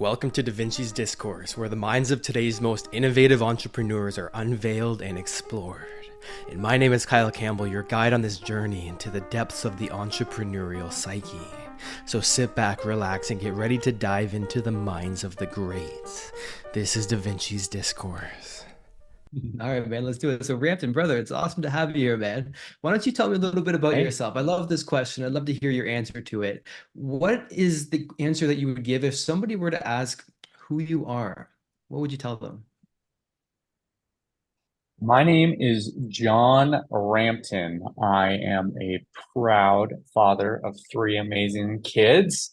Welcome to Da Vinci's Discourse, where the minds of today's most innovative entrepreneurs are unveiled and explored. And my name is Kyle Campbell, your guide on this journey into the depths of the entrepreneurial psyche. So sit back, relax, and get ready to dive into the minds of the greats. This is Da Vinci's Discourse. All right, man, let's do it. So, Rampton, brother, it's awesome to have you here, man. Why don't you tell me a little bit about Hey, yourself? I love this question. I'd love to hear your answer to it. What is the answer that you would give if somebody were to ask who you are? What would you tell them? my name is John Rampton. I am a proud father of three amazing kids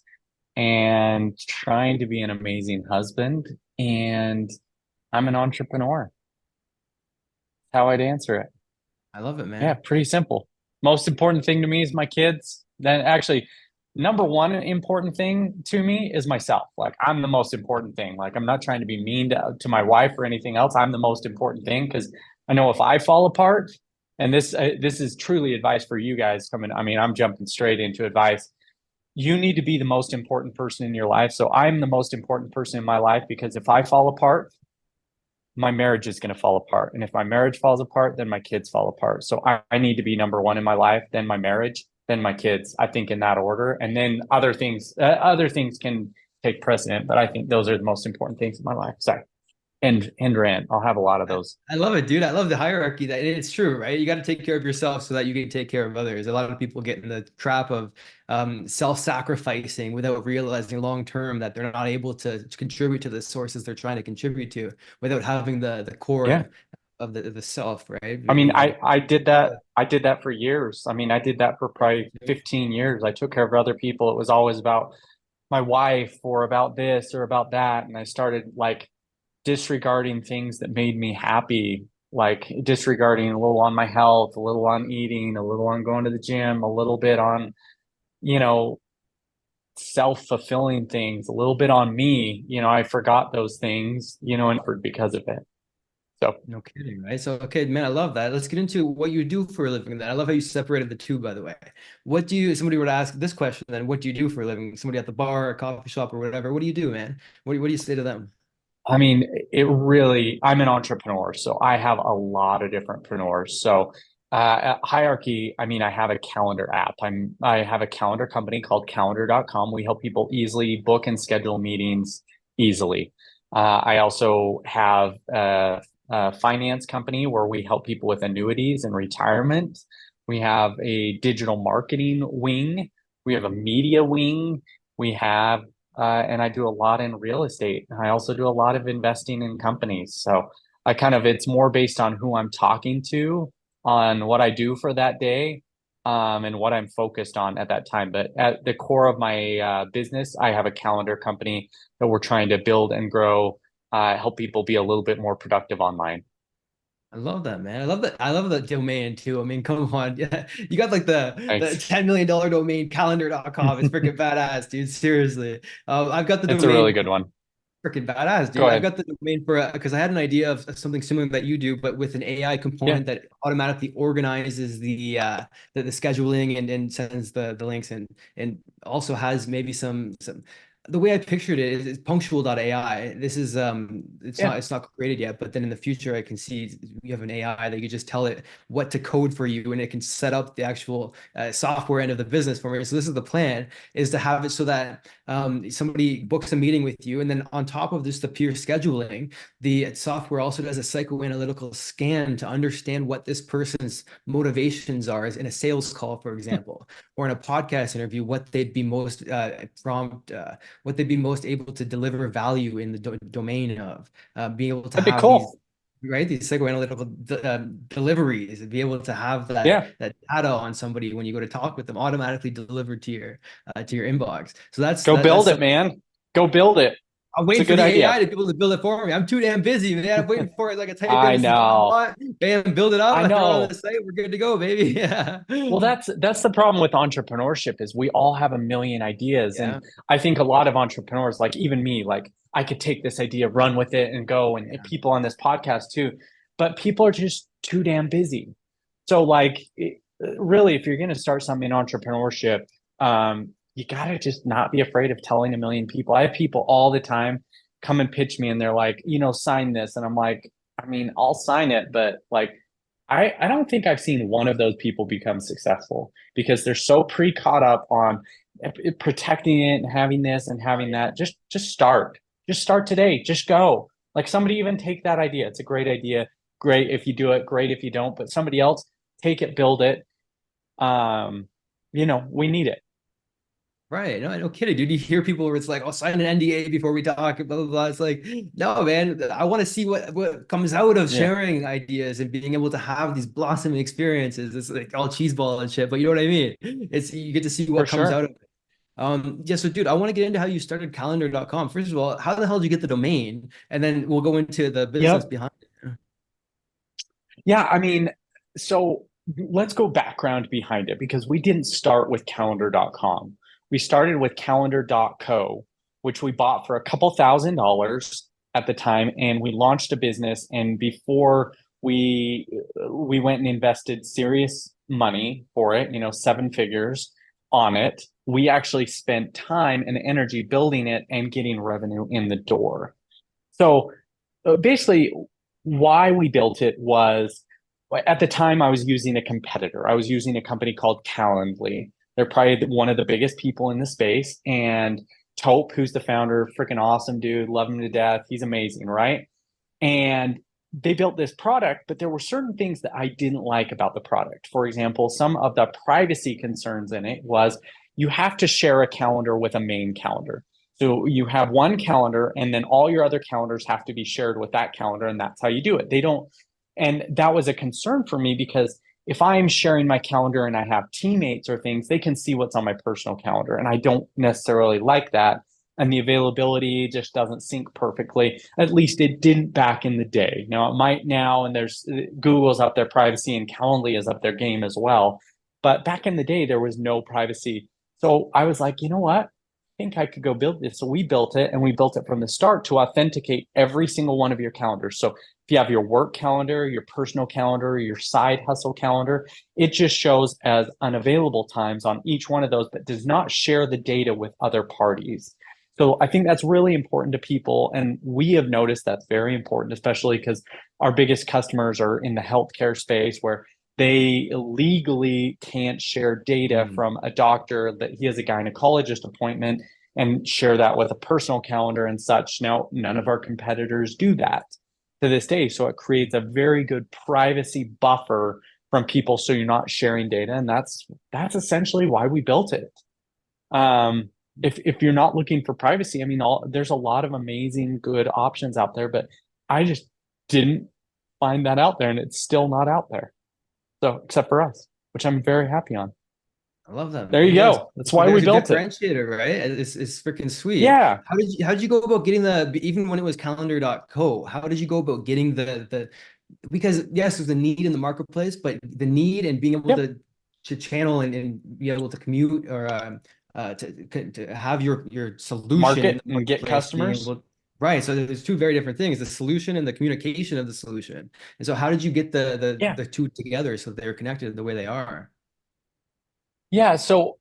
and trying to be an amazing husband. And I'm an entrepreneur. How I'd answer it. I love it, Yeah, man. pretty simple. Most important thing to me is my kids. Then actually, number one important thing to me is myself. Like I'm the most important thing. Like I'm not trying to be mean to my wife or anything else. I'm the most important thing because I know if I fall apart, and this is truly advice for you guys coming. I mean, I'm jumping straight into advice. You need to be the most important person in your life. So I'm the most important person in my life because if I fall apart, my marriage is going to fall apart. And if my marriage falls apart, then my kids fall apart. So I need to be number one in my life, then my marriage, then my kids. I think in that order, and then other things can take precedent. But I think those are the most important things in my life. Sorry, and rant. I'll have a lot of I those. I love it, dude. I love the hierarchy that it's true, right? You got to take care of yourself so that you can take care of others. A lot of people get in the trap of self-sacrificing without realizing long term that they're not able to contribute to the sources they're trying to contribute to without having the core Yeah, of the self, right? I mean, The I did that. I did that for years. I mean, I did that for probably 15 years. I took care of other people. It was always about my wife or about this or about that, and I started like disregarding things that made me happy, like disregarding a little on my health, a little on eating, a little on going to the gym, a little bit on, you know, self-fulfilling things, a little bit on me. I forgot those things, and because of it. So, No kidding, right? So, okay, man, I love that. Let's get into what you do for a living then. I love how you separated the two, by the way. Somebody were to ask this question, then what do you do for a living? Somebody at the bar, a coffee shop, or whatever. What do you do, man? What do you say to them? I mean, I'm an entrepreneur, so I have a lot of different preneurs. So, hierarchy, I mean, I have a calendar app. I have a calendar company called calendar.com. We help people easily book and schedule meetings easily. I also have a finance company where we help people with annuities and retirement. We have a digital marketing wing. We have a media wing. We have and I do a lot in real estate. I also do a lot of investing in companies. So it's more based on who I'm talking to, on what I do for that day, and what I'm focused on at that time. But at the core of my business, I have a calendar company that we're trying to build and grow, help people be a little bit more productive online. I love that, man. I love that. I love that domain too. I mean, come on. Yeah. You got like the Thanks. $10 million domain calendar.com. It's freaking badass, dude. Seriously. I've got the It's a really domain. good one. Freaking badass, Go dude. I've ahead. got the domain for because I had an idea of something similar that you do, but with an AI Yeah. component that automatically organizes the scheduling and sends the links and also has maybe some the way I pictured it is punctual.ai. This is it's Yeah. not created yet, but then in the future I can see you have an AI that you just tell it what to code for you and it can set up the actual software end of the business for me. So this is the plan is to have it so that somebody books a meeting with you, and then on top of just the pure scheduling, the software also does a psychoanalytical scan to understand what this person's motivations are, as in a sales call, for example, or in a podcast interview, what they'd be most what they'd be most able to deliver value in the domain of, being able to That'd be have these cool. right? These psychoanalytical deliveries and be able to have Yeah. that data on somebody when you go to talk with them automatically delivered to your inbox. So Go build that's it, man. Go build it. I'm It's a waiting for good the idea. AI to be able to build it for me. I'm too damn busy, man. I'm waiting for it. Like I type in I this is what I know. want, bam, build it up. I I throw it on the know. site. We're good to go, baby. Yeah. Well, that's the problem with entrepreneurship is we all have a million ideas. And Yeah. I think a lot of entrepreneurs, like even me, like I could take this idea, run with it and go, and Yeah. people on this podcast too. But people are just too damn busy. So really, if you're going to start something in entrepreneurship, you gotta just not be afraid of telling a million people. I have people all the time come and pitch me and they're like, sign this. And I'm like, I mean, I'll sign it, but like I don't think I've seen one of those people become successful because they're so pre-caught up on protecting it and having this and having that. Just start. Just start today. Just go. Like somebody even take that idea. It's a great idea. Great if you do it, great if you don't, but somebody else take it, build it. We need it. Right. No kidding, dude. You hear people where it's like, oh, sign an NDA before we talk, blah, blah, blah. It's like, no, man, I want to see what comes out of Yeah. sharing ideas and being able to have these blossoming experiences. It's like all cheeseball and shit, but you know what I mean? It's you get to see For what comes sure. out of it. Yeah, so dude, I want to get into how you started calendar.com. First of all, how the hell did you get the domain? And then we'll go into the business Yep. behind it. Yeah, I mean, so let's go background behind it because we didn't start with calendar.com. We started with calendar.co, which we bought for a couple $1,000s at the time, and we launched a business. And before we went and invested serious money for it, 7 figures on it, we actually spent time and energy building it and getting revenue in the door. So basically, why we built it was at the time I was using a competitor. I was using a company called Calendly. They're probably one of the biggest people in the space. And Tope, who's the founder, freaking awesome dude, love him to death. He's amazing, right? And they built this product, but there were certain things that I didn't like about the product. For example, some of the privacy concerns in it was you have to share a calendar with a main calendar. So you have one calendar and then all your other calendars have to be shared with that calendar, and that's how you do it. They don't, and that was a concern for me because if I'm sharing my calendar and I have teammates or things, they can see what's on my personal calendar. And I don't necessarily like that. And the availability just doesn't sync perfectly. At least it didn't back in the day. Now it might now, and there's Google's up their privacy and Calendly is up their game as well. But back in the day, there was no privacy. So I was like, you know what? I think I could go build this. So we built it, and we built it from the start to authenticate every single one of your calendars. So if you have your work calendar, your personal calendar, your side hustle calendar, it just shows as unavailable times on each one of those, but does not share the data with other parties. So I think that's really important to people. And we have noticed that's very important, especially because our biggest customers are in the healthcare space where they legally can't share data from a doctor that he has a gynecologist appointment and share that with a personal calendar and such. Now, none of our competitors do that to this day. So it creates a very good privacy buffer from people so you're not sharing data. And that's essentially why we built it. If you're not looking for privacy, I mean, there's a lot of amazing, good options out there, but I just didn't find that out there, and it's still not out there. So, except for us, which I'm very happy on. I love that, There man. you go. That's why we There's a built it. differentiator, right? It's freaking sweet. Yeah. How did you go about getting even when it was calendar.co, how did you go about getting the because yes, there's a need in the marketplace, but the need and being able Yep. to channel and be able to commute or to have your solution in Market the and get marketplace being customers. able. Right. So there's two very different things, the solution and the communication of the solution. And so how did you get Yeah. the two together so they're connected the way they are? Yeah. So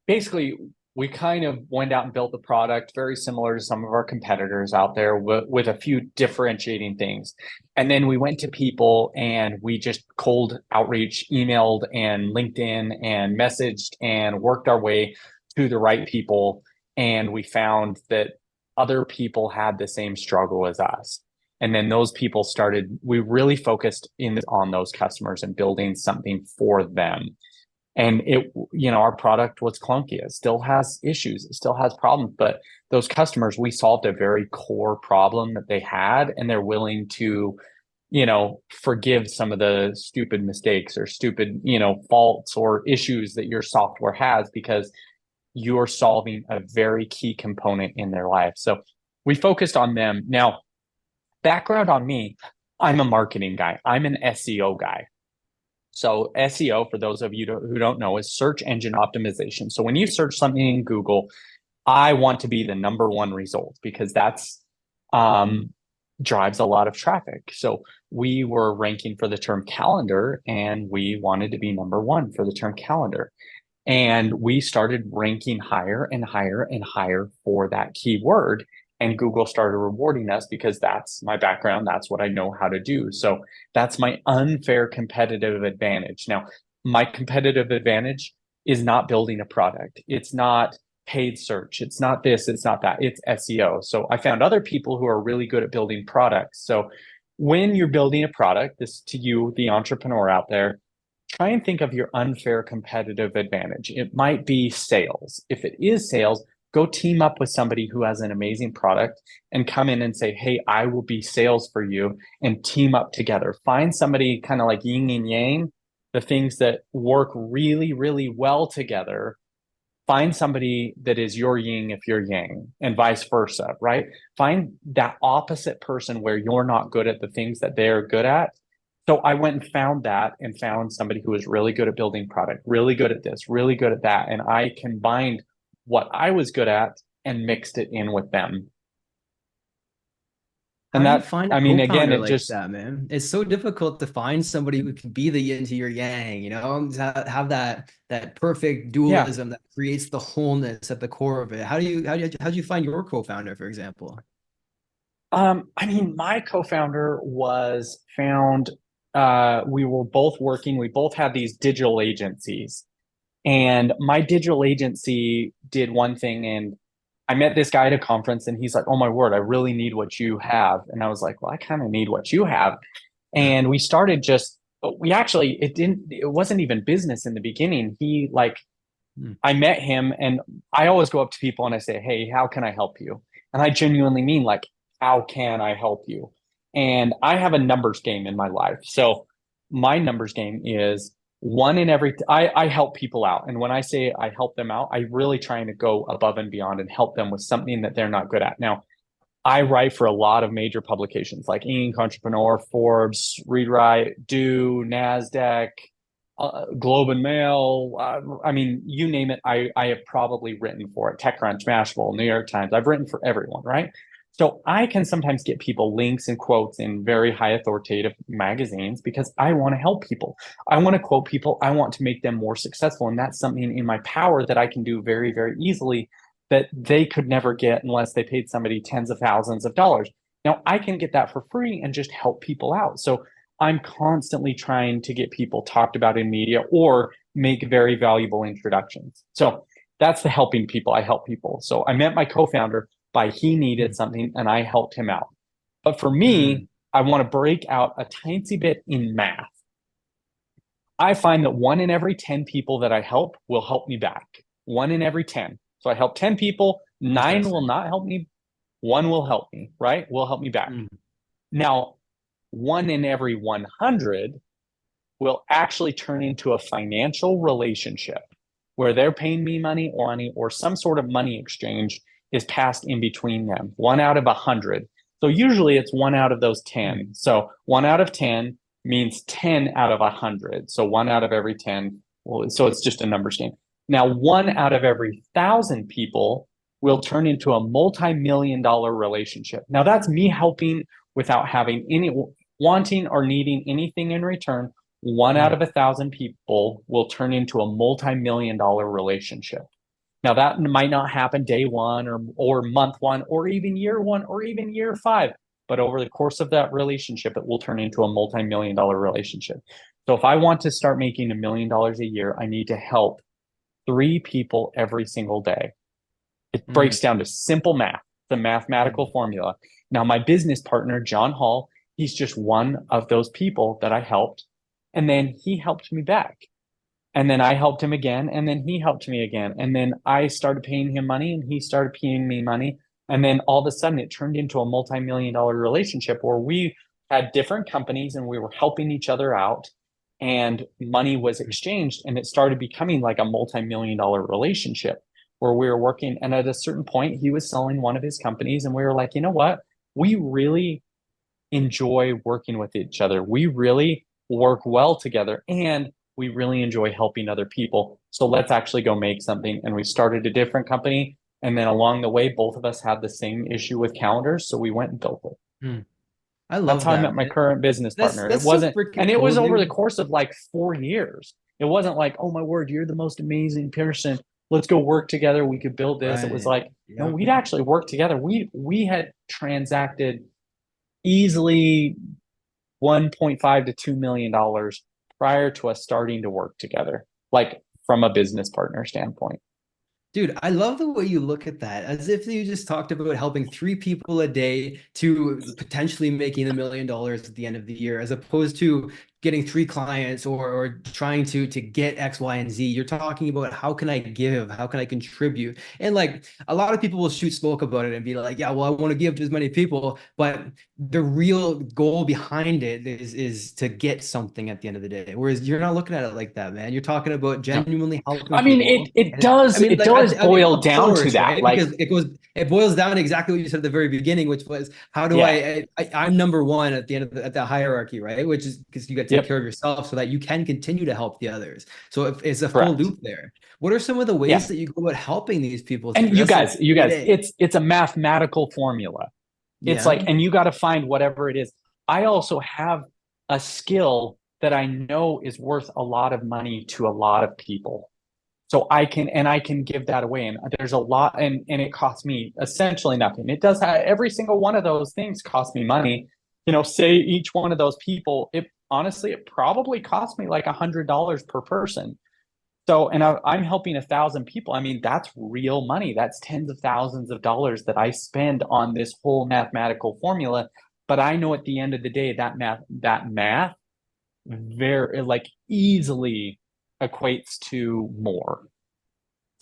basically, we kind of went out and built the product very similar to some of our competitors out there with a few differentiating things. And then we went to people and we just cold outreach, emailed and LinkedIn and messaged and worked our way to the right people. And we found that other people had the same struggle as us. And then those people we really focused in on those customers and building something for them. And our product was clunky. It still has issues. It still has problems, but those customers, we solved a very core problem that they had, and they're willing to, forgive some of the stupid mistakes or stupid, faults or issues that your software has because you're solving a very key component in their life. So we focused on them. Now, background on me, I'm a marketing guy. I'm an SEO guy. So SEO, for those of you who don't know, is search engine optimization. So when you search something in Google, I want to be the number one result because that's drives a lot of traffic. So we were ranking for the term calendar, and we wanted to be number one for the term calendar. And we started ranking higher and higher and higher for that keyword. And Google started rewarding us because that's my background. That's what I know how to do. So that's my unfair competitive advantage. Now, my competitive advantage is not building a product. It's not paid search. It's not this, it's not that. It's SEO. So I found other people who are really good at building products. So when you're building a product, this to you, the entrepreneur out there, try and think of your unfair competitive advantage. It might be sales. If it is sales, go team up with somebody who has an amazing product and come in and say, hey, I will be sales for you, and team up together. Find somebody kind of like yin and yang, the things that work really, really well together. Find somebody that is your yin if you're yang, and vice versa, right? Find that opposite person where you're not good at the things that they're good at. So I went and found that, and found somebody who was really good at building product, really good at this, really good at that. And I combined what I was good at and mixed it in with them. How And do you that, find a I mean, again, co-founder it like just, that, man? It's so difficult to find somebody who can be the yin to your yang, you know, to have that perfect yeah. dualism that creates the wholeness at the core of it. How do you find your co-founder, for example? I mean, my co-founder was found, we were both working, we both had these digital agencies. And my digital agency did one thing, and I met this guy at a conference, and he's like, "Oh my word, I really need what you have." And I was like, "Well, I kind of need what you have." And we started just, we actually, it wasn't even business in the beginning. He like, Hmm. I met him, and I always go up to people and I say, "Hey, how can I help you?" And I genuinely mean like, how can I help you? And I have a numbers game in my life. So my numbers game is one in every, I help people out. And when I say I help them out, I really trying to go above and beyond and help them with something that they're not good at. Now, I write for a lot of major publications like Inc., Entrepreneur, Forbes, Read Write, Do, NASDAQ, Globe and Mail. I mean, you name it, I have probably written for it. TechCrunch, Mashable, New York Times. I've written for everyone, right? So I can sometimes get people links and quotes in very high authoritative magazines because I want to help people. I want to quote people. I want to make them more successful. And that's something in my power that I can do very, very easily that they could never get unless they paid somebody tens of thousands of dollars. Now I can get that for free and just help people out. So I'm constantly trying to get people talked about in media or make very valuable introductions. So that's the helping people. I help people. So I met my co-founder by he needed something and I helped him out. But for me, I want to break out a tiny bit in math. I find that 1 in every 10 people that I help will help me back. 1 in every 10. So I help 10 people, 9 will not help me, 1 will help me, right? Will help me back. Now, 1 in every 100 will actually turn into a financial relationship where they're paying me money or some sort of money exchange is passed in between them. 1 out of 100. So usually it's 1 out of those 10. So 1 out of 10 means 10 out of 100. So 1 out of every 10. Well, so it's just a numbers game. Now, 1 out of every 1,000 people will turn into a multi-million-dollar relationship. Now, that's me helping without having any wanting or needing anything in return. 1 out of 1,000 people will turn into a multi-million-dollar relationship. Now, that might not happen day one or month one or even year one or even year 5. But over the course of that relationship, it will turn into a multi-million-dollar relationship. So if I want to start making $1 million a year, I need to help 3 people every single day. It breaks down to simple math, the mathematical formula. Now, my business partner, John Hall, he's just one of those people that I helped. And then he helped me back. And then I helped him again. And then he helped me again. And then I started paying him money and he started paying me money. And then all of a sudden it turned into a multi-million-dollar relationship where we had different companies and we were helping each other out and money was exchanged. And it started becoming like a multi-million-dollar relationship where we were working. And at a certain point, he was selling one of his companies. And we were like, you know what? We really enjoy working with each other. We really work well together. And we really enjoy helping other people. So let's actually go make something. And we started a different company. And then along the way, both of us had the same issue with calendars. So we went and built it. I That's love how I that, met my man. current business That's partner. It that's so wasn't, freaking and it cool, was over the dude. course of like 4 years. It wasn't like, oh my word, you're the most amazing person. Let's go work together. We could build this. It was Right. like, no, Yep. we'd actually worked together. We had transacted easily 1.5 to $2 million prior to us starting to work together, like from a business partner standpoint. Dude, I love the way you look at that, as if you just talked about helping 3 people a day to potentially making $1 million at the end of the year, as opposed to getting 3 clients or trying to get X, Y, and Z. You're talking about how can I give? How can I contribute? And like a lot of people will shoot smoke about it and be like, yeah, well, I want to give to as many people, but the real goal behind it is to get something at the end of the day. Whereas you're not looking at it like that, man. You're talking about No. genuinely helping I mean, people. it And does I mean, it like, does boil of down to course, that. right? Like, Because it boils down to exactly what you said at the very beginning, which was how do yeah, I'm number one at the end of at the hierarchy, right? Which is because you got to take yep, care of yourself so that you can continue to help the others. So if it's a full correct. loop there. What are some of the Yeah. ways that you go about helping these people And through? That's like you every guys, day. it's a mathematical formula. It's like, Yeah. and you got to find whatever it is. I also have a skill that I know is worth a lot of money to a lot of people. So I can give that away. And there's a lot, and it costs me essentially nothing. It does have every single one of those things cost me money. Say each one of those people, it honestly, it probably cost me like $100 per person. So, and I'm helping 1,000 people. I mean, that's real money. That's tens of thousands of dollars that I spend on this whole mathematical formula. But I know at the end of the day, that math very like easily equates to more.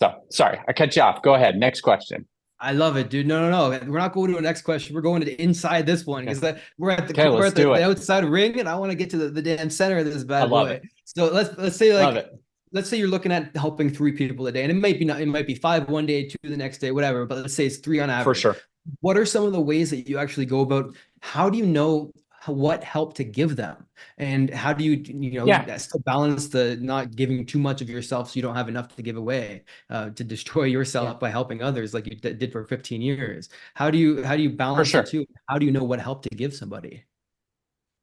So sorry, I cut you off. Go ahead. Next question. I love it, dude. No. We're not going to the next question. We're going to inside this one because we're at Okay, we're let's at the, do the it. outside ring, and I want to get to the damn center of this I bad love boy. it. So let's say Love like it. let's say you're looking at helping 3 people a day, and it might be 5 one day, 2 the next day, whatever. But let's say it's 3 on For average. sure. What are some of the ways that you actually go about? How do you know what help to give them, and how do Yeah. still balance the not giving too much of yourself so you don't have enough to give away, to destroy Yeah. yourself by helping others like you did for 15 years? How do you For balance the sure. two? How do you know what help to give somebody?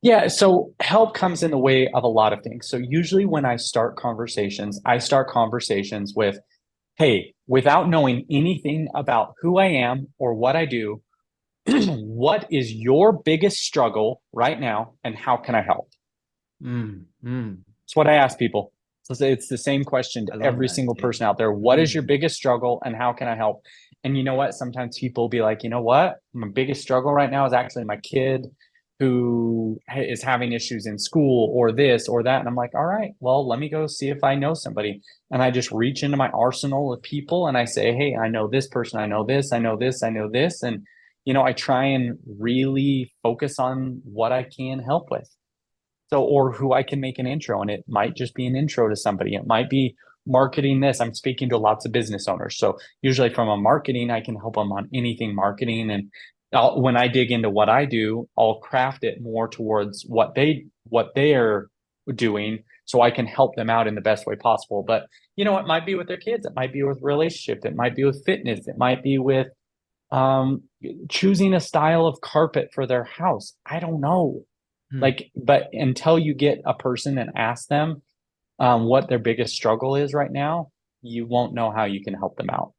Yeah, so help comes in the way of a lot of things. So usually when I start conversations with, hey, without knowing anything about who I am or what I do, what is your biggest struggle right now and how can I help? It's what I ask people. So it's the same question to I love every that, single dude. person out there. What is your Mm. biggest struggle and how can I help? And you know what? Sometimes people will be like, you know what? My biggest struggle right now is actually my kid who is having issues in school or this or that. And I'm like, all right, well, let me go see if I know somebody. And I just reach into my arsenal of people and I say, hey, I know this person, I know this, I know this, I know this. And, I try and really focus on what I can help with. So, or who I can make an intro, and it might just be an intro to somebody. It might be marketing this. I'm speaking to lots of business owners. So, usually from a marketing, I can help them on anything marketing. And when I dig into what I do, I'll craft it more towards what they are doing so I can help them out in the best way possible. But, it might be with their kids, it might be with relationship, it might be with fitness, it might be with um, choosing a style of carpet for their house. I don't know. Hmm. Like, but until you get a person and ask them what their biggest struggle is right now, you won't know how you can help them out.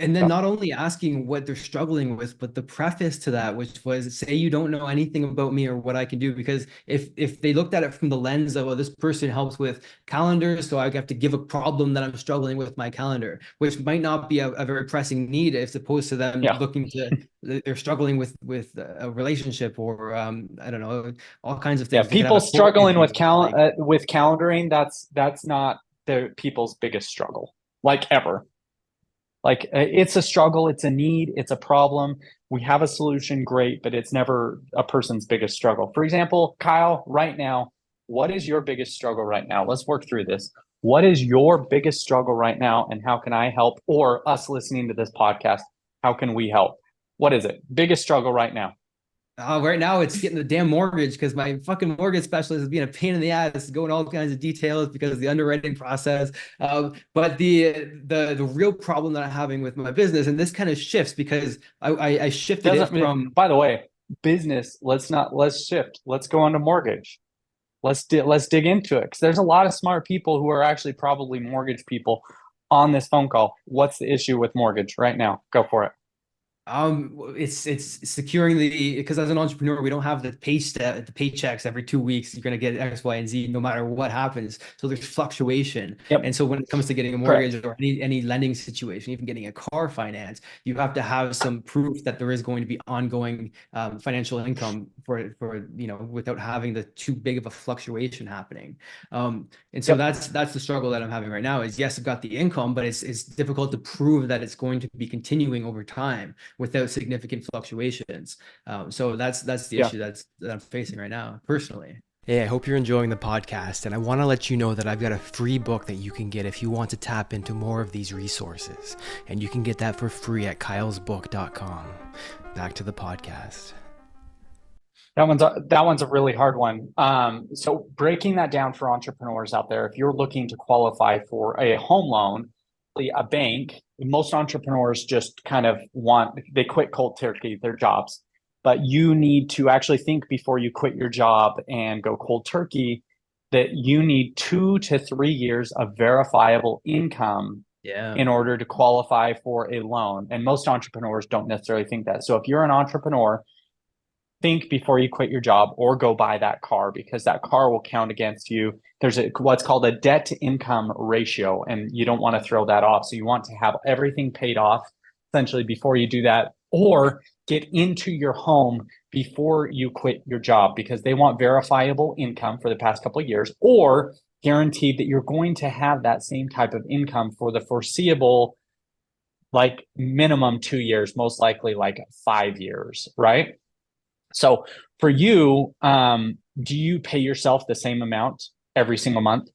And then So, not only asking what they're struggling with, but the preface to that, which was say you don't know anything about me or what I can do. Because if they looked at it from the lens of, oh, this person helps with calendars, so I have to give a problem that I'm struggling with my calendar, which might not be a very pressing need, as opposed to them yeah, looking to they're struggling with a relationship or I don't know, all kinds of yeah. things. They could have People a soul struggling issue, like. with calendaring, that's not the people's biggest struggle, like ever. Like it's a struggle, it's a need, it's a problem. We have a solution, great, but it's never a person's biggest struggle. For example, Kyle, right now, what is your biggest struggle right now? Let's work through this. What is your biggest struggle right now, and how can I help? Or us listening to this podcast, how can we help? What is it? Biggest struggle right now? Right now, it's getting the damn mortgage because my fucking mortgage specialist is being a pain in the ass, going all kinds of details because of the underwriting process. But the real problem that I'm having with my business, and this kind of shifts because I shifted it Doesn't, from. by the way, business, let's shift. Let's go on to mortgage. let's dig into it, because there's a lot of smart people who are actually probably mortgage people on this phone call. What's the issue with mortgage right now? Go for it. It's securing because as an entrepreneur, we don't have the paychecks every 2 weeks. You're gonna get X, Y, and Z no matter what happens. So there's fluctuation. Yep. And so when it comes to getting a Correct. mortgage or any lending situation, even getting a car finance, you have to have some proof that there is going to be ongoing financial income for without having the too big of a fluctuation happening. And so Yep. that's the struggle that I'm having right now. Is yes, I've got the income, but it's difficult to prove that it's going to be continuing over time without significant fluctuations. So that's the Yeah. issue that I'm facing right now personally. Hey, I hope you're enjoying the podcast, and I want to let you know that I've got a free book that you can get if you want to tap into more of these resources, and you can get that for free at kylesbook.com. Back to the podcast. That one's a really hard one. So breaking that down for entrepreneurs out there, if you're looking to qualify for a home loan, a bank, most entrepreneurs just kind of they quit cold turkey their jobs, but you need to actually think before you quit your job and go cold turkey that you need 2 to 3 years of verifiable income in order to qualify for a loan. And most entrepreneurs don't necessarily think that. So if you're an entrepreneur, think before you quit your job or go buy that car, because that car will count against you. There's what's called a debt to income ratio, and you don't want to throw that off. So you want to have everything paid off essentially before you do that, or get into your home before you quit your job, because they want verifiable income for the past couple of years, or guaranteed that you're going to have that same type of income for the foreseeable, like minimum 2 years, most likely like 5 years, right? So for you, do you pay yourself the same amount every single month?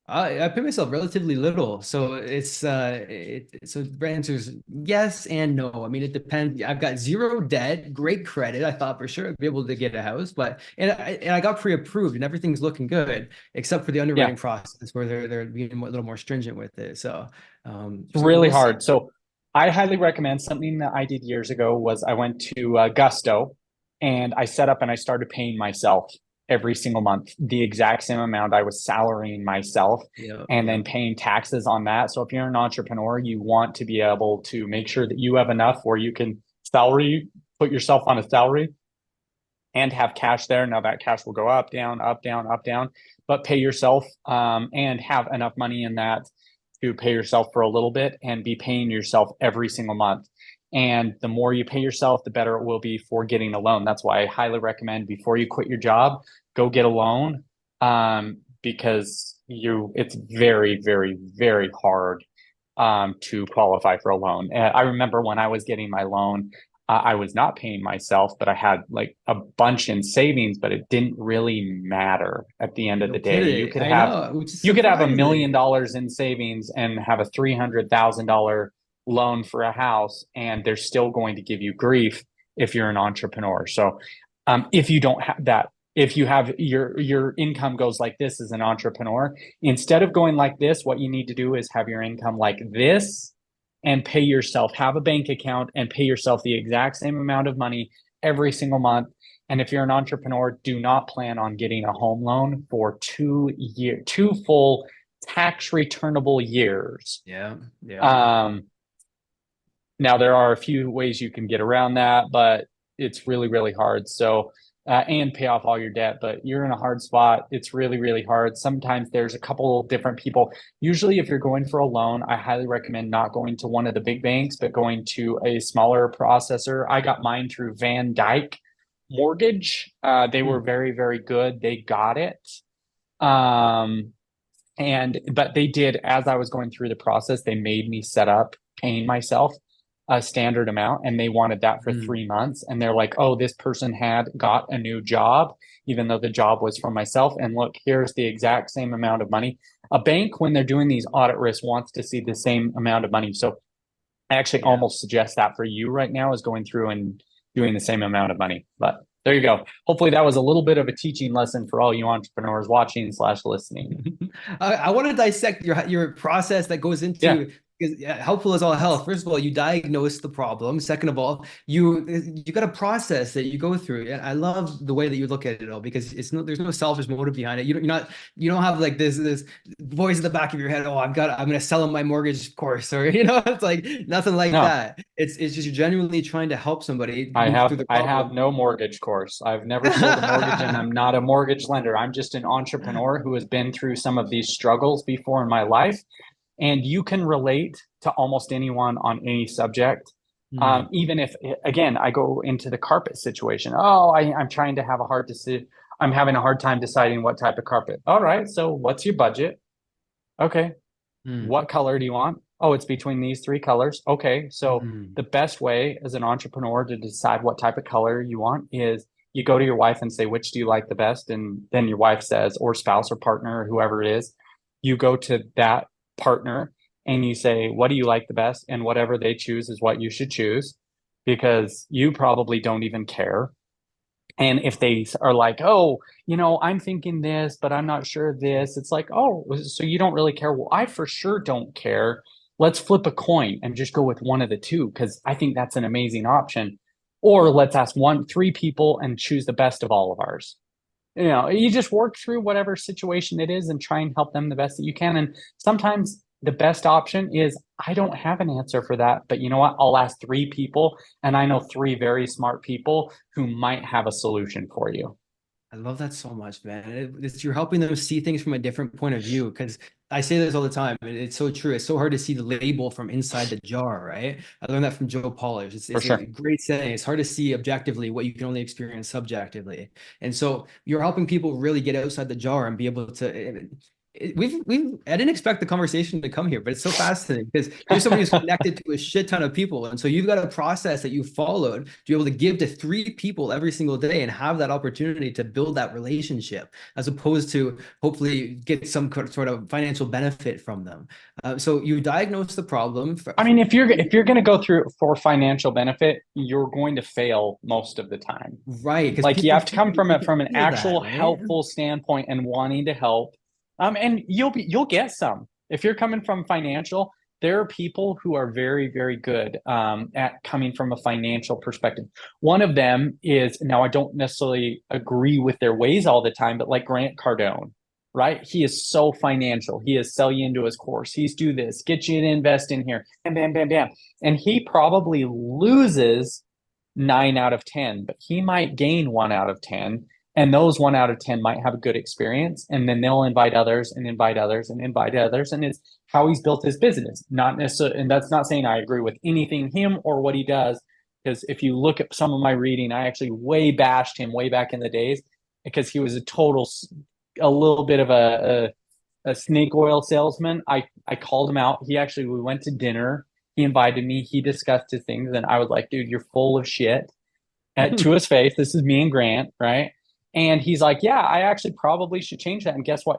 I pay myself relatively little, so so the answer is yes and no. I mean, it depends. I've got zero debt, great credit. I thought for sure I'd be able to get a house, but I got pre-approved and everything's looking good, except for the underwriting process where they're being a little more stringent with it. So it's really hard. So I highly recommend, something that I did years ago was I went to Gusto, and I set up and I started paying myself every single month the exact same amount I was salarying myself, and then paying taxes on that. So if you're an entrepreneur, you want to be able to make sure that you have enough where you can put yourself on a salary and have cash there. Now that cash will go up, down, up, down, up, down, but pay yourself and have enough money in that to pay yourself for a little bit and be paying yourself every single month. And the more you pay yourself, the better it will be for getting a loan. That's why I highly recommend, before you quit your job, go get a loan, because it's very, very, very hard to qualify for a loan. And I remember when I was getting my loan, I was not paying myself, but I had like a bunch in savings, but it didn't really matter at the end of the day. You could have $1 million in savings and have a $300,000 loan for a house, and they're still going to give you grief if you're an entrepreneur. So if you don't have that, if you have your income goes like this as an entrepreneur, instead of going like this, what you need to do is have your income like this and pay yourself, have a bank account and pay yourself the exact same amount of money every single month. And if you're an entrepreneur, do not plan on getting a home loan for 2 full tax returnable years. Now, there are a few ways you can get around that, but it's really, really hard. So, and pay off all your debt, but you're in a hard spot. It's really, really hard. Sometimes there's a couple different people. Usually, if you're going for a loan, I highly recommend not going to one of the big banks, but going to a smaller processor. I got mine through Van Dyke Mortgage. They were very, very good. They got it. But they did, as I was going through the process, they made me set up paying myself a standard amount, and they wanted that for 3 months. And they're like, oh, this person had got a new job, even though the job was for myself. And look, here's the exact same amount of money. A bank, when they're doing these audit risks, wants to see the same amount of money. So I actually almost suggest that for you right now is going through and doing the same amount of money. But there you go. Hopefully that was a little bit of a teaching lesson for all you entrepreneurs watching / listening. I want to dissect your process that goes into because yeah, helpful is all health. First of all, you diagnose the problem. Second of all, you got a process that you go through. And I love the way that you look at it all, because there's no selfish motive behind it. You don't have like this voice in the back of your head. Oh, I'm gonna sell him my mortgage course, or it's like nothing like No, that. It's just you're genuinely trying to help somebody move through the I have problem. no mortgage course. I've never sold a mortgage and I'm not a mortgage lender. I'm just an entrepreneur who has been through some of these struggles before in my life. And you can relate to almost anyone on any subject. Hmm. Even if, again, I go into the carpet situation. Oh, I'm trying to have a hard decision. I'm having a hard time deciding what type of carpet. All right. So what's your budget? Okay. Hmm. What color do you want? Oh, it's between these three colors. Okay. So Hmm. the best way as an entrepreneur to decide what type of color you want is you go to your wife and say, which do you like the best? And then your wife says, or spouse or partner or whoever it is, you go to that partner and you say, what do you like the best? And whatever they choose is what you should choose, because you probably don't even care. And if they are like, oh, I'm thinking this, but I'm not sure of this, it's like, oh, so you don't really care. Well, I for sure don't care. Let's flip a coin and just go with one of the two, because I think that's an amazing option. Or let's ask three people and choose the best of all of ours. You just work through whatever situation it is and try and help them the best that you can. And sometimes the best option is, I don't have an answer for that, but you know what? I'll ask three people, and I know three very smart people who might have a solution for you. I love that so much, man. You're helping them see things from a different point of view. Because I say this all the time, and it's so true. It's so hard to see the label from inside the jar, right? I learned that from Joe Polish. For It's a sure. great saying. It's hard to see objectively what you can only experience subjectively. And so you're helping people really get outside the jar and be able to. I didn't expect the conversation to come here, but it's so fascinating because you're somebody who's connected to a shit ton of people. And so you've got a process that you followed to be able to give to three people every single day and have that opportunity to build that relationship, as opposed to hopefully get some sort of financial benefit from them. So you diagnose the problem. I mean, if you're going to go through for financial benefit, you're going to fail most of the time. Right, because Like, you people have to feel, come from you it can from an feel that, actual right? helpful standpoint and wanting to help. And you'll get some. If you're coming from financial, there are people who are very, very good at coming from a financial perspective. One of them is, now I don't necessarily agree with their ways all the time, but like Grant Cardone, right? He is so financial. He is sell you into his course. He's do this, get you to invest in here, and bam, bam, bam. And he probably loses 9 out of 10, but he might gain 1 out of 10. And those 1 out of 10 might have a good experience. And then they'll invite others and invite others and invite others. And it's how he's built his business. Not necessarily, and that's not saying I agree with anything him or what he does. Because if you look at some of my reading, I actually way bashed him way back in the days, because he was a little bit of a snake oil salesman. I called him out. We went to dinner. He invited me. He discussed his things, and I was like, "Dude, you're full of shit." To his face, this is me and Grant, right? And he's like, "Yeah, I actually probably should change that." And guess what?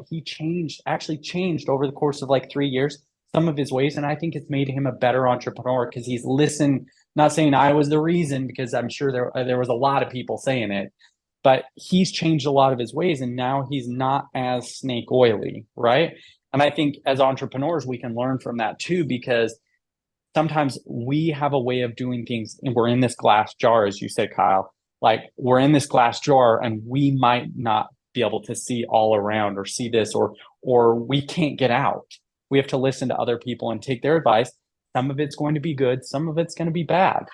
Actually changed over the course of like 3 years, some of his ways, and I think it's made him a better entrepreneur because he's listened. Not saying I was the reason, because I'm sure there was a lot of people saying it, but he's changed a lot of his ways, and now he's not as snake oily, right? And I think as entrepreneurs, we can learn from that too, because sometimes we have a way of doing things, and we're in this glass jar, as you said, Kyle. Like, we're in this glass jar and we might not be able to see all around or see this, or we can't get out. We have to listen to other people and take their advice. Some of it's going to be good, some of it's going to be bad.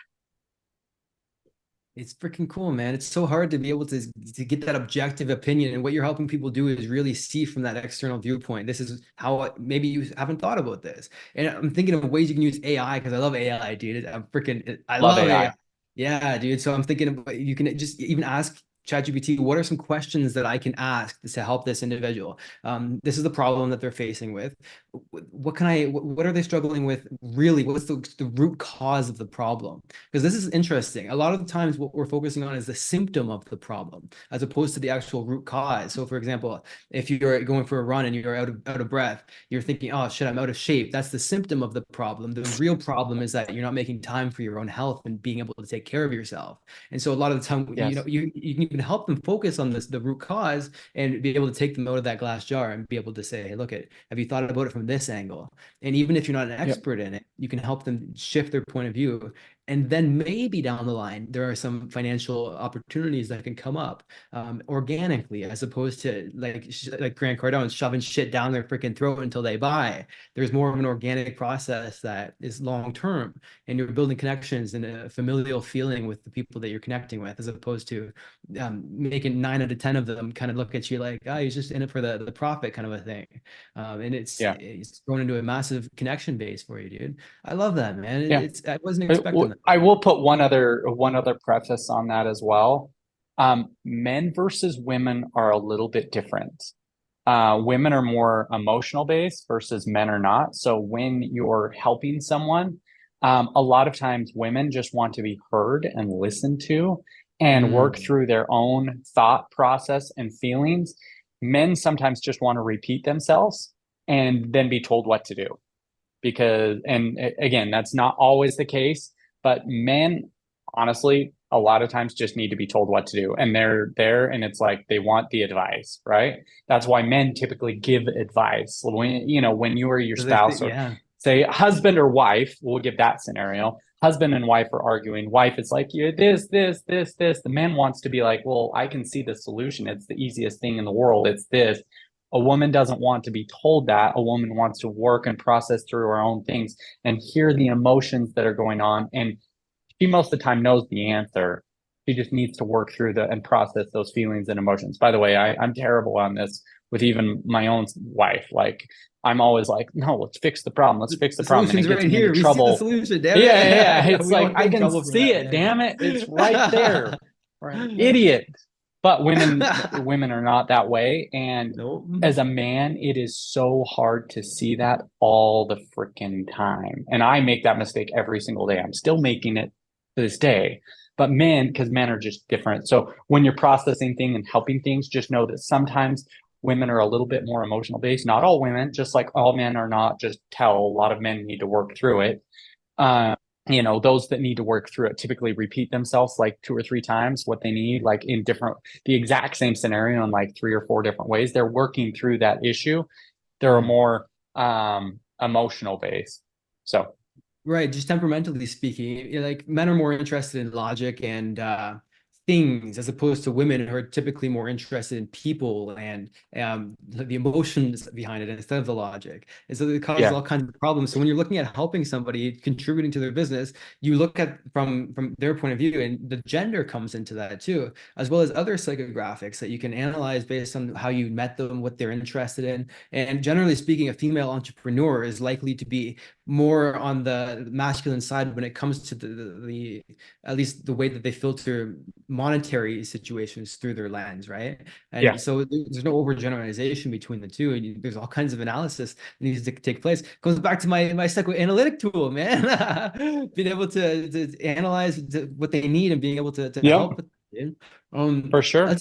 It's freaking cool, man. It's so hard to be able to get that objective opinion, and what you're helping people do is really see from that external viewpoint. This is how maybe you haven't thought about this. And I'm thinking of ways you can use AI, because I love AI, dude. I Love love AI. AI. Yeah, dude. So I'm thinking of, you can just even ask ChatGPT, what are some questions that I can ask to help this individual? This is the problem that they're facing with. What are they struggling with really? What's the root cause of the problem? Because this is interesting. A lot of the times what we're focusing on is the symptom of the problem as opposed to the actual root cause. So for example, if you're going for a run and you're out of breath, you're thinking, oh shit, I'm out of shape. That's the symptom of the problem. The real problem is that you're not making time for your own health and being able to take care of yourself. And so a lot of the time, Yes. you can even can help them focus on the root cause and be able to take them out of that glass jar and be able to say, hey, look, have you thought about it from this angle? And even if you're not an Yep. expert in it, you can help them shift their point of view. And then maybe down the line, there are some financial opportunities that can come up organically, as opposed to like Grant Cardone shoving shit down their freaking throat until they buy. There's more of an organic process that is long term, and you're building connections and a familial feeling with the people that you're connecting with, as opposed to making 9 out of 10 of them kind of look at you like, oh, he's just in it for the profit kind of a thing. And Yeah. it's grown into a massive connection base for you, dude. I love that, man. Yeah. I wasn't expecting that. I will put one other preface on that as well. Men versus women are a little bit different. Women are more emotional based versus men are not. So when you're helping someone, a lot of times women just want to be heard and listened to and work through their own thought process and feelings. Men sometimes just want to repeat themselves and then be told what to do. Because, and again, that's not always the case, but men, honestly, a lot of times just need to be told what to do. And they're there and it's like they want the advice, right? That's why men typically give advice. When, when you or your spouse or Yeah. say husband or wife, we'll give that scenario. Husband and wife are arguing. Wife is like, yeah, this. The man wants to be like, well, I can see the solution. It's the easiest thing in the world. It's this. A woman doesn't want to be told that. A woman wants to work and process through her own things and hear the emotions that are going on. And she most of the time knows the answer. She just needs to work through and process those feelings and emotions. By the way, I'm terrible on this with even my own wife. Like I'm always like, no, let's fix the problem. Let's fix the problem. And it Solution's gets right me here. into We see the trouble. solution, damn it. Yeah. It's We like, all get I in can trouble for see that, it, man. damn it. It's right there. We're an idiot. But women are not that way. And Nope. as a man, it is so hard to see that all the freaking time. And I make that mistake every single day. I'm still making it to this day. But men, because men are just different. So when you're processing things and helping things, just know that sometimes women are a little bit more emotional based. Not all women, just like all men are not. Just tell a lot of men need to work through it. Those that need to work through it typically repeat themselves like 2 or 3 times what they need, like in the exact same scenario in like 3 or 4 different ways. They're working through that issue. They're more emotional based. So, right, just temperamentally speaking, like men are more interested in logic and things, as opposed to women who are typically more interested in people and the emotions behind it instead of the logic. And so it causes yeah, all kinds of problems. So when you're looking at helping somebody, contributing to their business, you look at from their point of view, and the gender comes into that too, as well as other psychographics that you can analyze based on how you met them, what they're interested in. And generally speaking, a female entrepreneur is likely to be more on the masculine side when it comes to the at least the way that they filter monetary situations through their lens, right? yeah, And so there's no overgeneralization between the two, and there's all kinds of analysis that needs to take place. Goes back to my psychoanalytic tool, man. Being able to analyze what they need and being able to yep, help with it. for sure.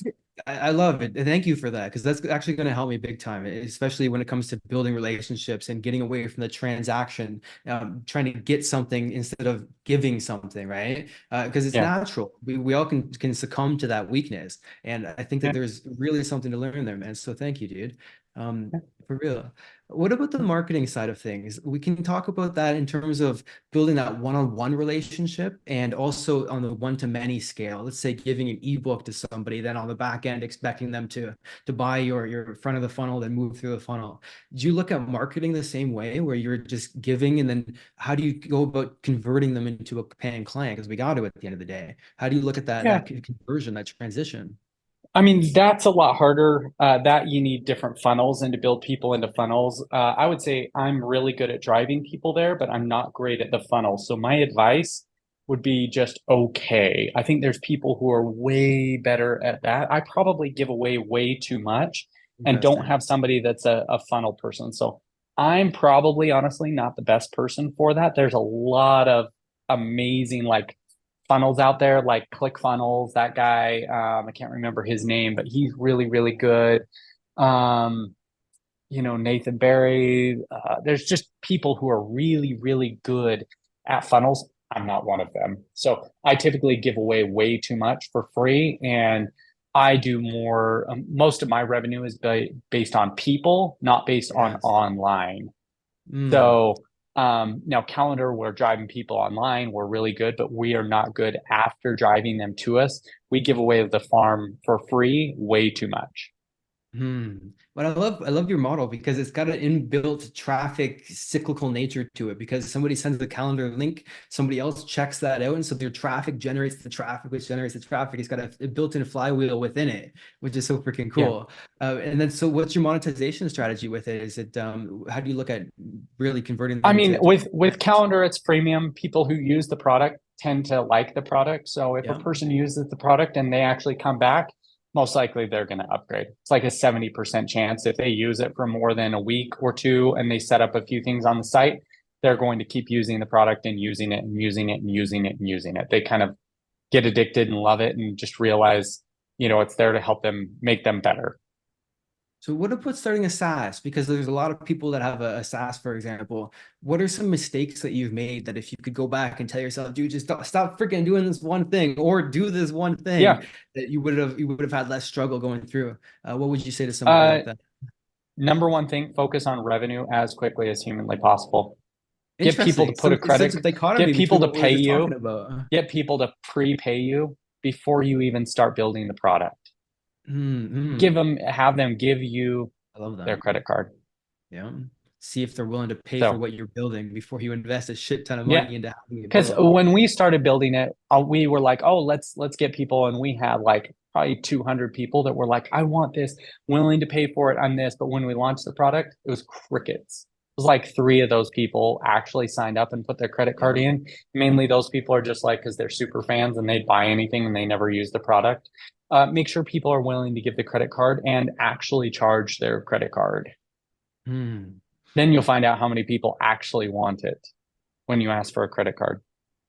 I love it. Thank you for that, because that's actually going to help me big time, especially when it comes to building relationships and getting away from the transaction, trying to get something instead of giving something, right? Because it's Yeah, natural. We all can succumb to that weakness, and I think that yeah. there's really something to learn there, man. So thank you, dude. For real. What about the marketing side of things? We can talk about that in terms of building that one-on-one relationship and also on the one-to-many scale. Let's say giving an ebook to somebody, then on the back end expecting them to buy your front of the funnel, then move through the funnel. Do you look at marketing the same way, where you're just giving, and then how do you go about converting them into a paying client? Because we got to at the end of the day. How do you look at that Yeah. conversion, that transition? I mean, that's a lot harder. That you need different funnels and to build people into funnels. I would say I'm really good at driving people there, but I'm not great at the funnel. So my advice would be just okay. I think there's people who are way better at that. I probably give away way too much and don't Interesting. have somebody that's a funnel person. So I'm probably honestly not the best person for that. There's a lot of amazing like funnels out there like ClickFunnels. That guy, I can't remember his name, but he's really, really good. Um, Nathan Barry. There's just people who are really, really good at funnels. I'm not one of them. So I typically give away way too much for free. And I do more, most of my revenue is based on people, not based on Yes. online. Mm. So now calendar, we're driving people online. We're really good, but we are not good after driving them to us. We give away the farm for free way too much. But I love your model because it's got an inbuilt traffic cyclical nature to it because somebody sends the calendar link, somebody else checks that out, and so their traffic generates the traffic, which generates the traffic. It's got a built-in flywheel within it, which is so freaking Yeah. cool. And then so what's your monetization strategy with it? Is it how do you look at really converting I them mean, to with calendar, it's freemium. People who use the product tend to like the product. So if a yeah. person uses the product and they actually come back, most likely they're going to upgrade. It's like a 70% chance if they use it for more than a week or two and they set up a few things on the site, they're going to keep using the product and using it and using it and using it and using it. They kind of get addicted and love it and just realize, it's there to help them make them better. So what about starting a SaaS? Because there's a lot of people that have a SaaS, for example. What are some mistakes that you've made that if you could go back and tell yourself, dude, just stop freaking doing this one thing or do this one thing Yeah. that you would have had less struggle going through? What would you say to somebody Uh, like that? Number one thing, focus on revenue as quickly as humanly possible. Get people to Interesting. put So a there's such a credit, get dichotomy people between to what we were pay just talking you, about. get people to prepay you before you even start building the product. Have them give you I love their that. credit card. Yeah. See if they're willing to pay for So what you're building before you invest a shit ton of yeah, money into having it because built. when we started building it, we were like, oh, let's get people, and we had like probably 200 people that were like, I want this, willing to pay for it on this. But when we launched the product, it was crickets. It was like three of those people actually signed up and put their credit card Yeah. in. Mainly those people are just like, because they're super fans and they'd buy anything and they never use the product. Make sure people are willing to give the credit card and actually charge their credit card. Hmm. Then you'll find out how many people actually want it when you ask for a credit card.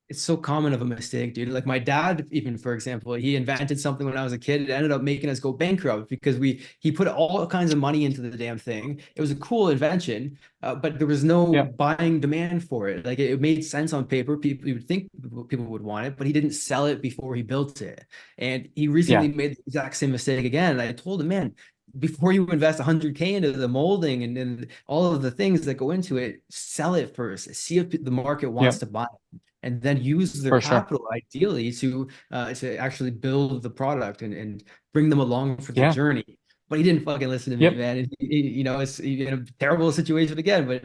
It's so common of a mistake, dude. Like my dad, even for example, he invented something when I was a kid. It ended up making us go bankrupt because he put all kinds of money into the damn thing. It was a cool invention, but there was no Yeah, buying demand for it. Like it made sense on paper. People, you would think people would want it, but he didn't sell it before he built it. And he recently yeah, made the exact same mistake again. And I told him, man, before you invest 100K into the molding and all of the things that go into it, sell it first. See if the market yeah, wants to buy it and then use their for sure. capital ideally to actually build the product and bring them along for the Yeah, journey. But he didn't fucking listen to me, yep, man. It's in a terrible situation again. But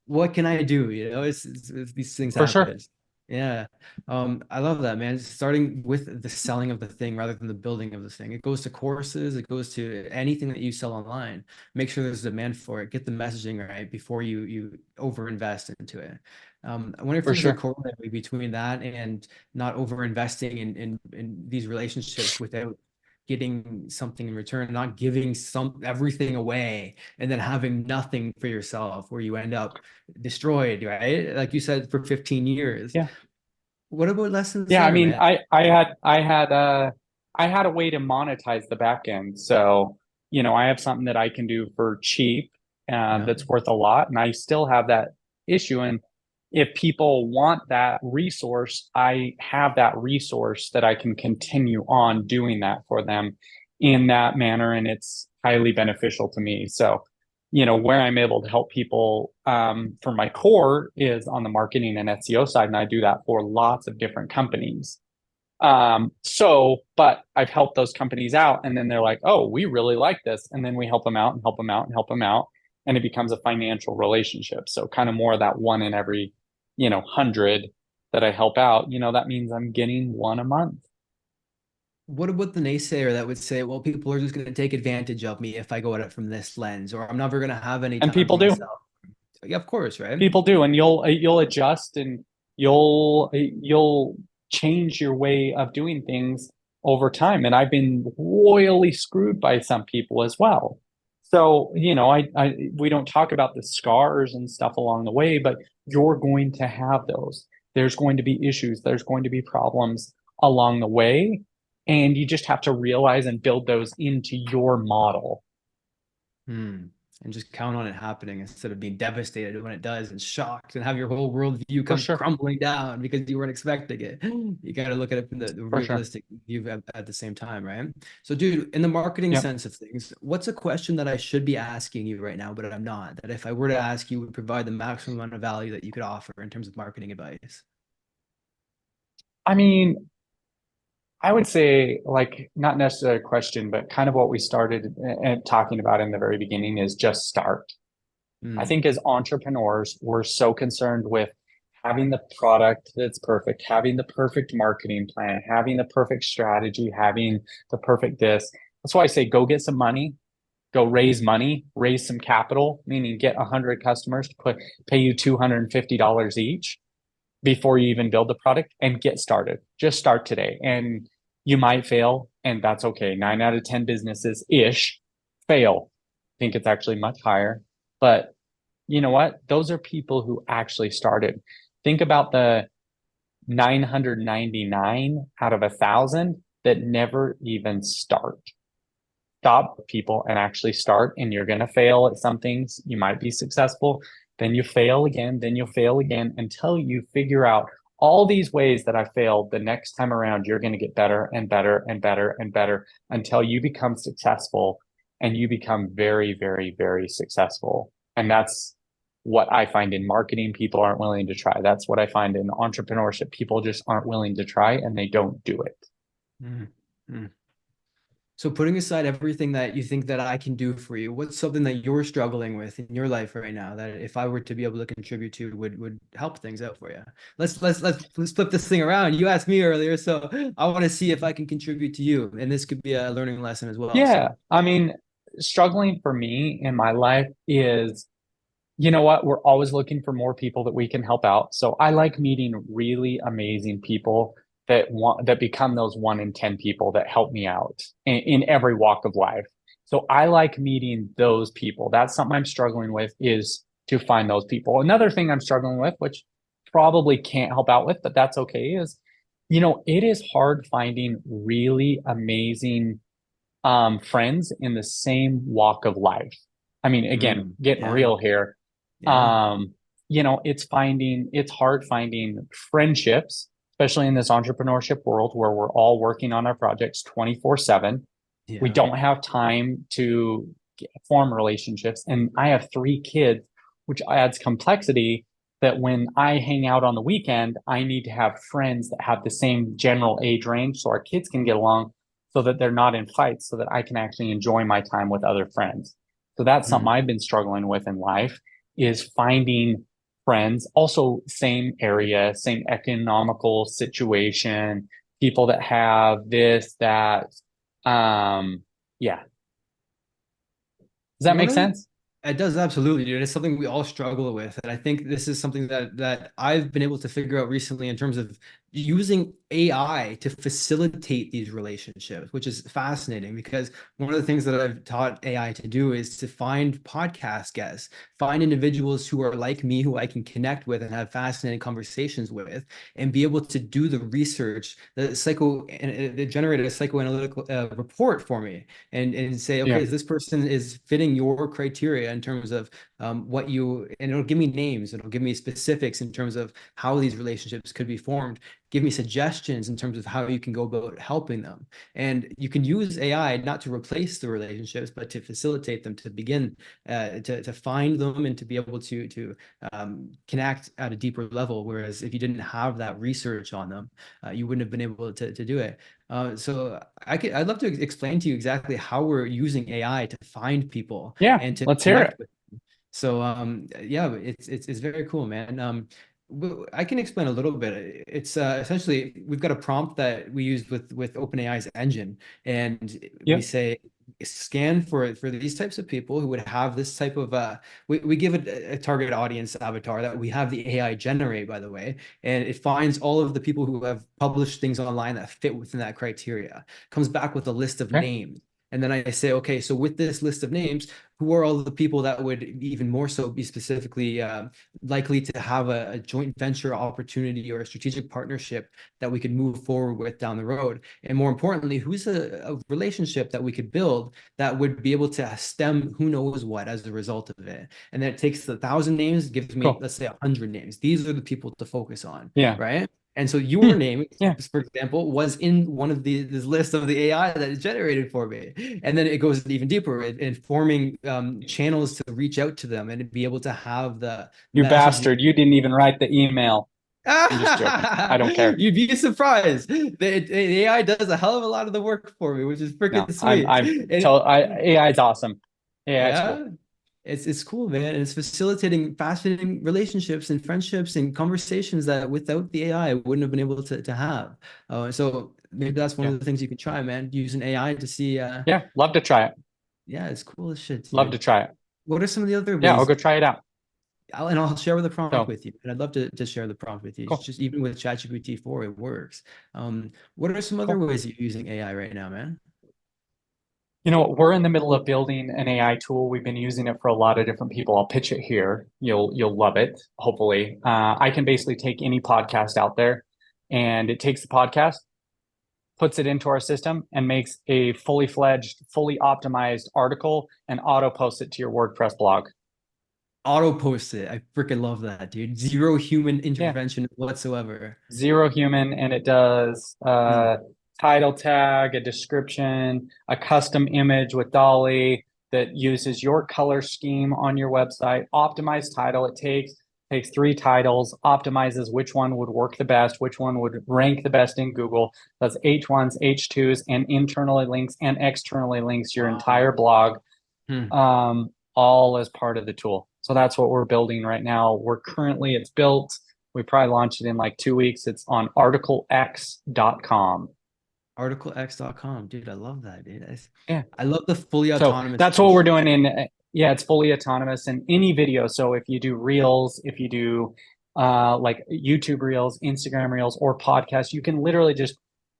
what can I do? It's these things for sure. happen. Yeah. I love that, man. Starting with the selling of the thing rather than the building of the thing. It goes to courses, it goes to anything that you sell online. Make sure there's demand for it. Get the messaging right before you over invest into it. I wonder if For there's a sure. corollary between that and not over investing in these relationships without getting something in return, not giving everything away and then having nothing for yourself where you end up destroyed, right? Like you said, for 15 years. Yeah. What about lessons Yeah, I there, mean, man? I had a way to monetize the back end. So, I have something that I can do for cheap, Yeah. that's worth a lot, and I still have that issue. And if people want that resource, I have that resource that I can continue on doing that for them in that manner, and it's highly beneficial to me. So, where I'm able to help people for my core is on the marketing and SEO side, and I do that for lots of different companies. But I've helped those companies out, and then they're like, oh, we really like this. And then we help them out and help them out and help them out. And it becomes a financial relationship. So kind of more of that one in every, 100 that I help out, that means I'm getting one a month. What about the naysayer that would say, well, people are just going to take advantage of me if I go at it from this lens, or I'm never going to have any And time for people do. myself? Yeah, of course, right? People do, and you'll adjust, and you'll change your way of doing things over time. And I've been royally screwed by some people as well. So, I we don't talk about the scars and stuff along the way, but you're going to have those. There's going to be issues, there's going to be problems along the way, and you just have to realize and build those into your model. Hmm. and just count on it happening instead of being devastated when it does and shocked and have your whole worldview For come sure. crumbling down because you weren't expecting it. You got to look at it from the For sure. realistic view at the same time, right? So, dude, in the marketing Yep. sense of things, what's a question that I should be asking you right now, but I'm not? That if I were to ask you, would provide the maximum amount of value that you could offer in terms of marketing advice? I mean, I would say, like, not necessarily a question, but kind of what we started talking about in the very beginning is just start. I Mm, think as entrepreneurs, we're so concerned with having the product that's perfect, having the perfect marketing plan, having the perfect strategy, having the perfect this. That's why I say go get some money, go raise money, raise some capital, meaning get 100 customers to pay you $250 each before you even build the product and get started. Just start today. And you might fail, and that's okay. 9 out of 10 businesses ish fail. I think it's actually much higher. But you know what? Those are people who actually started. Think about the 999 out of 1,000 that never even start. Stop people and actually start, and you're going to fail at some things. You might be successful, then you fail again, then you'll fail again until you figure out all these ways that I failed. The next time around, you're going to get better and better and better and better until you become successful and you become very, very, very successful. And that's what I find in marketing, people aren't willing to try. That's what I find in entrepreneurship. People just aren't willing to try and they don't do it. mm, mm. So putting aside everything that you think that I can do for you, what's something that you're struggling with in your life right now that if I were to be able to contribute to would help things out for you? Let's flip this thing around. You asked me earlier, so I want to see if I can contribute to you, and this could be a learning lesson as well. Yeah. So, I mean, struggling for me in my life is, you know what? We're always looking for more people that we can help out. So I like meeting really amazing people that become those 1 in 10 people that help me out in every walk of life. So I like meeting those people. That's something I'm struggling with, is to find those people. Another thing I'm struggling with, which probably can't help out with, but that's okay, is, it is hard finding really amazing friends in the same walk of life. I mean, again, getting yeah, real here. yeah, Um, it's hard finding friendships, especially in this entrepreneurship world where we're all working on our projects 24/7. We yeah. don't have time to form relationships. And I have 3 kids, which adds complexity that when I hang out on the weekend, I need to have friends that have the same general age range so our kids can get along, so that they're not in fights, so that I can actually enjoy my time with other friends. So that's something Mm. I've been struggling with in life, is finding friends, also same area, same economical situation, people that have this, that. Yeah. Does that One make of the sense? It does, absolutely, dude. It's something we all struggle with. And I think this is something that I've been able to figure out recently in terms of using AI to facilitate these relationships, which is fascinating because one of the things that I've taught AI to do is to find podcast guests, find individuals who are like me, who I can connect with and have fascinating conversations with, and be able to do the research, and generate a psychoanalytical report for me and say, okay, Yeah. is this person is fitting your criteria in terms of and it'll give me names, it'll give me specifics in terms of how these relationships could be formed, give me suggestions in terms of how you can go about helping them. And you can use AI not to replace the relationships, but to facilitate them, to begin to find them and to be able to connect at a deeper level. Whereas if you didn't have that research on them, you wouldn't have been able to do it. So I'd love to explain to you exactly how we're using AI to find people Yeah. and to Let's hear connect it. with them. So yeah, it's very cool, man. I can explain a little bit. It's essentially we've got a prompt that we use with OpenAI's engine, and we Yep. say scan for these types of people who would have this type of we give it a target audience avatar that we have the AI generate, by the way, and it finds all of the people who have published things online that fit within that criteria, comes back with a list of Okay. names. And then I say, okay, so with this list of names, who are all the people that would even more so be specifically likely to have a joint venture opportunity or a strategic partnership that we could move forward with down the road? And more importantly, who's a relationship that we could build that would be able to stem who knows what as a result of it? And then it takes 1,000 names, gives me, Cool. let's say, 100 names. These are the people to focus on, Yeah. right? And so your name, Yeah. for example, was in one of this list of the AI that is generated for me. And then it goes even deeper in forming channels to reach out to them and be able to have the You message. bastard. You didn't even write the email. I'm just joking. I don't care. You'd be surprised. The AI does a hell of a lot of the work for me, which is freaking No, sweet. AI is awesome. AI is Yeah. cool. It's cool, man. And it's facilitating fascinating relationships and friendships and conversations that without the AI I wouldn't have been able to have. So maybe that's one Yeah. of the things you can try, man. Using AI to see. Yeah. Love to try it. Yeah, it's cool as shit, Love to dude. try it. What are some of the other Yeah. I'll ways? go try it out. I'll share the prompt So with you, and I'd love to share the prompt with you. It's cool. just even with ChatGPT 4, it works. What are some other Cool. ways that you're using AI right now, man? You know, we're in the middle of building an AI tool. We've been using it for a lot of different people. I'll pitch it here. You'll love it, hopefully. I can basically take any podcast out there, and it takes the podcast, puts it into our system, and makes a fully fledged, fully optimized article and auto posts it to your WordPress blog. Auto post it. I freaking love that, dude. Zero human Yeah, intervention whatsoever. zero human, and it does Mm. title tag, a description, a custom image with Dolly that uses your color scheme on your website, optimized title. It takes three titles, optimizes which one would work the best, which one would rank the best in Google, does H1s, H2s, and internally links and externally links your entire blog, Hmm. all as part of the tool. So that's what we're building right now. It's built. We probably launched it in like 2 weeks. It's on articlex.com. Articlex.com. Dude, I love that, dude. Yeah. I love the fully So autonomous that's what we're feature. doing yeah, it's fully autonomous in any video. So if you do reels, if you do like YouTube reels, Instagram reels, or podcasts, you can literally just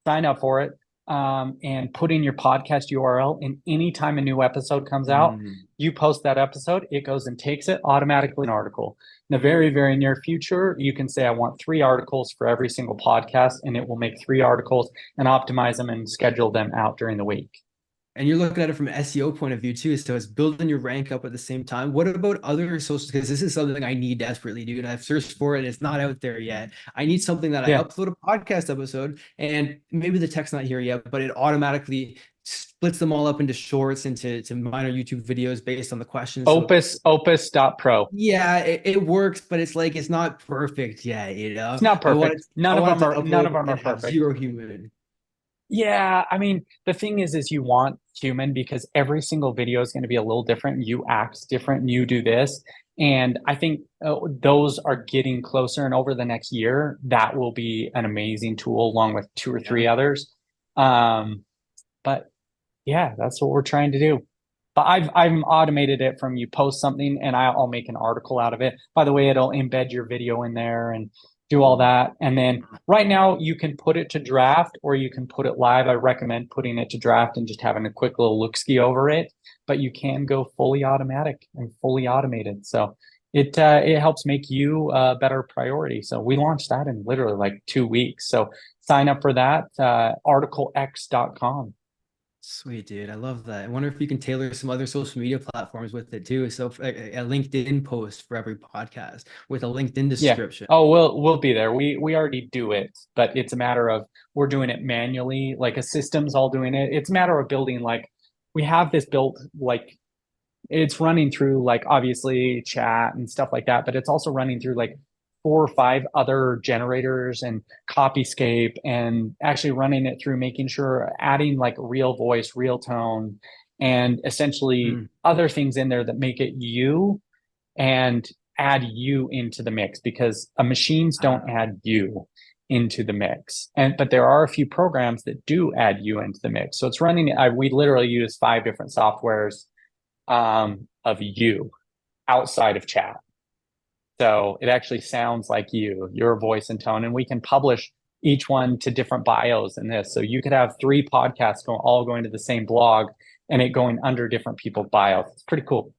sign up for it and put in your podcast URL. And anytime a new episode comes out, Mm. you post that episode, it goes and takes it automatically an article. In the very, very near future, you can say, I want 3 articles for every single podcast, and it will make 3 articles and optimize them and schedule them out during the week. And you're looking at it from an SEO point of view too. So it's building your rank up at the same time. What about other social? Because this is something I need desperately, dude. I've searched for it and it's not out there yet. I need something that I Yeah. upload a podcast episode and maybe the tech's not here yet, but it automatically splits them all up into shorts, into minor YouTube videos based on the questions. Opus.pro. Yeah, it works, but it's like it's not perfect yet, you know. It's not perfect. None I of want them it to are none of upload them are and have perfect. zero human. Yeah, I mean, the thing is you want human because every single video is going to be a little different. You act different, you do this. And I think those are getting closer. And over the next year, that will be an amazing tool along with 2 or 3 others. But yeah, that's what we're trying to do. But I've automated it from you post something and I'll make an article out of it. By the way, it'll embed your video in there and do all that. And then right now you can put it to draft or you can put it live. I recommend putting it to draft and just having a quick little look-ski over it. But you can go fully automatic and fully automated. So it helps make you a better priority. So we launched that in literally like 2 weeks. So sign up for that, articlex.com. Sweet, dude. I love that. I wonder if you can tailor some other social media platforms with it too. So a LinkedIn post for every podcast with a LinkedIn description. Yeah. Oh, we'll be there. We already do it, but it's a matter of we're doing it manually, like a system's all doing it. It's a matter of building like we have this built like it's running through like obviously chat and stuff like that, but it's also running through like 4 or 5 other generators and Copyscape and actually running it through making sure adding like real voice, real tone, and essentially other things in there that make it you and add you into the mix because machines don't add you into the mix. But there are a few programs that do add you into the mix. So it's running, we literally use 5 different softwares of you outside of chat. So it actually sounds like your voice and tone, and we can publish each one to different bios in this. So you could have 3 podcasts all going to the same blog, and it going under different people's bios. It's pretty cool.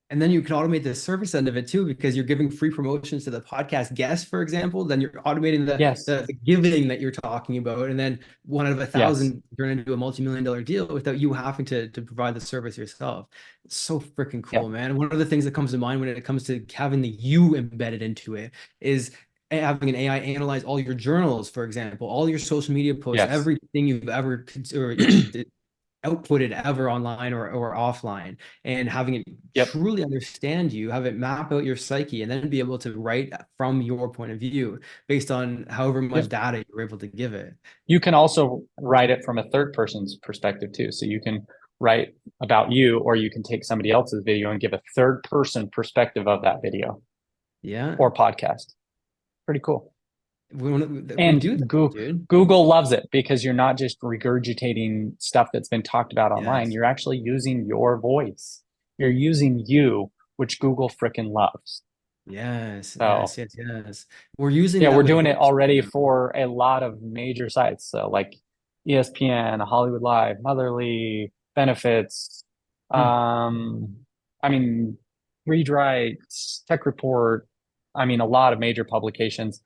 And then you can automate the service end of it too, because you're giving free promotions to the podcast guests, for example. Then you're automating Yes. the giving that you're talking about. And then one out of 1,000 turn into a multi-million-dollar deal without you having to provide the service yourself. It's so freaking cool, man. One of the things that comes to mind when it comes to having the you embedded into it is having an AI analyze all your journals, for example, all your social media posts, everything you've ever outputted ever online or offline, and having it truly understand you, have it map out your psyche, and then be able to write from your point of view based on however much data you're able to give it. You can also write it from a third person's perspective too. So you can write about you, or you can take somebody else's video and give a third person perspective of that video. Yeah. Or podcast. Pretty cool. And Google loves it because you're not just regurgitating stuff that's been talked about online. You're actually using your voice. You're using you, which Google freaking loves. Yes. We're using we're doing it already for a lot of major sites. So like ESPN, Hollywood Live, Motherly, Benefits, I mean, Read Writes, Tech Report, I mean, a lot of major publications.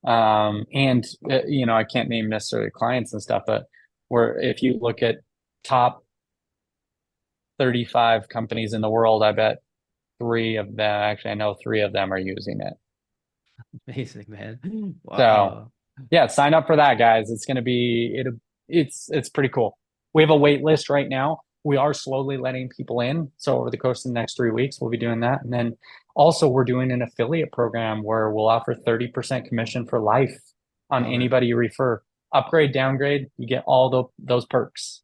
And I can't name necessarily clients and stuff, but if you look at top 35 companies in the world, I bet 3 of them, actually, I know 3 of them are using it. Amazing, man. Wow. So yeah, sign up for that, guys. It's going to be, it's pretty cool. We have a wait list right now. We are slowly letting people in. So over the course of the next 3 weeks, we'll be doing that. And then also we're doing an affiliate program where we'll offer 30% commission for life on anybody you refer. Upgrade, downgrade, you get all those perks.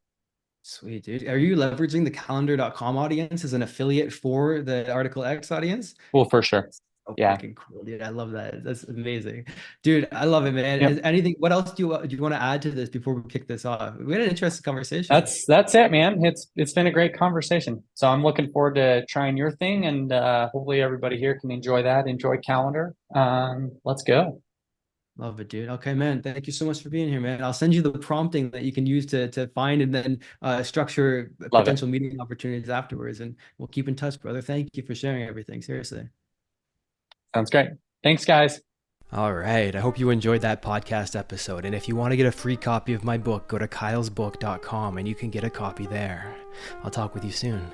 Sweet, dude. Are you leveraging the calendar.com audience as an affiliate for the Article X audience? Well, for sure. Fucking cool, dude. I love that. That's amazing, dude. I love it, man. Anything? What else do you want to add to this before we kick this off? We had an interesting conversation. That's it, man. It's been a great conversation. So I'm looking forward to trying your thing, and hopefully everybody here can enjoy that. Enjoy Calendar. Let's go. Love it, dude. Okay, man. Thank you so much for being here, man. I'll send you the prompting that you can use to find and then structure potential meeting opportunities afterwards. And we'll keep in touch, brother. Thank you for sharing everything. Seriously. Sounds great. Thanks, guys. All right. I hope you enjoyed that podcast episode. And if you want to get a free copy of my book, go to kylesbook.com and you can get a copy there. I'll talk with you soon.